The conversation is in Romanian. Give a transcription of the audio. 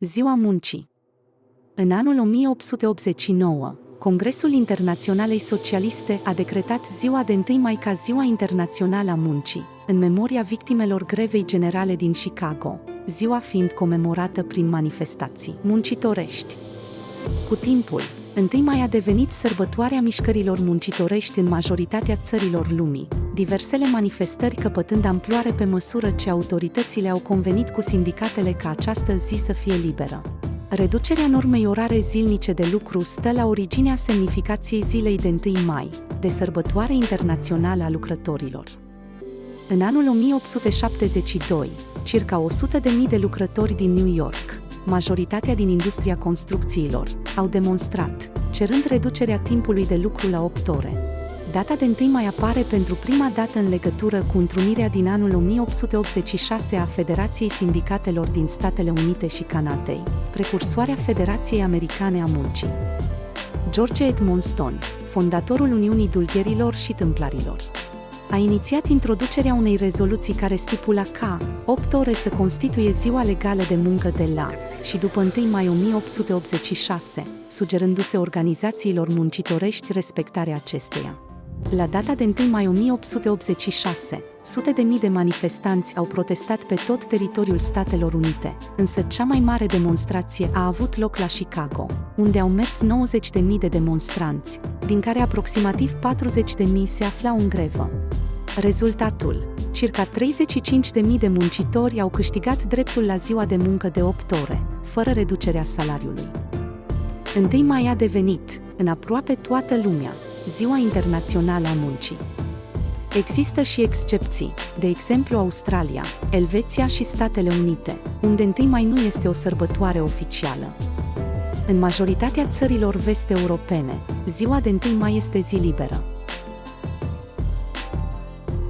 Ziua Muncii. În anul 1889, Congresul Internaționalei Socialiste a decretat ziua de 1 mai ca Ziua Internațională a Muncii, în memoria victimelor grevei generale din Chicago, ziua fiind comemorată prin manifestații muncitorești. Cu timpul, 1 mai a devenit sărbătoarea mișcărilor muncitorești în majoritatea țărilor lumii, diversele manifestări căpătând amploare pe măsură ce autoritățile au convenit cu sindicatele ca această zi să fie liberă. Reducerea normei orare zilnice de lucru stă la originea semnificației zilei de 1 mai, de sărbătoare internațională a lucrătorilor. În anul 1872, circa 100.000 de lucrători din New York, majoritatea din industria construcțiilor, au demonstrat, cerând reducerea timpului de lucru la 8 ore. Data de 1 mai apare pentru prima dată în legătură cu întrunirea din anul 1886 a Federației Sindicatelor din Statele Unite și Canadei, precursoarea Federației Americane a Muncii. George Edmonston, fondatorul Uniunii Dulgherilor și Tâmplarilor, a inițiat introducerea unei rezoluții care stipula ca 8 ore să constituie ziua legală de muncă de la și după 1 mai 1886, sugerându-se organizațiilor muncitorești respectarea acesteia. La data de 1 mai 1886, sute de mii de manifestanți au protestat pe tot teritoriul Statelor Unite, însă cea mai mare demonstrație a avut loc la Chicago, unde au mers 90.000 de demonstranți, din care aproximativ 40.000 se aflau în grevă. Rezultatul: circa 35.000 de muncitori au câștigat dreptul la ziua de muncă de 8 ore, fără reducerea salariului. 1 mai a devenit, în aproape toată lumea, Ziua Internațională a Muncii. Există și excepții, de exemplu Australia, Elveția și Statele Unite, unde 1 mai nu este o sărbătoare oficială. În majoritatea țărilor vest-europene, ziua de 1 mai este zi liberă.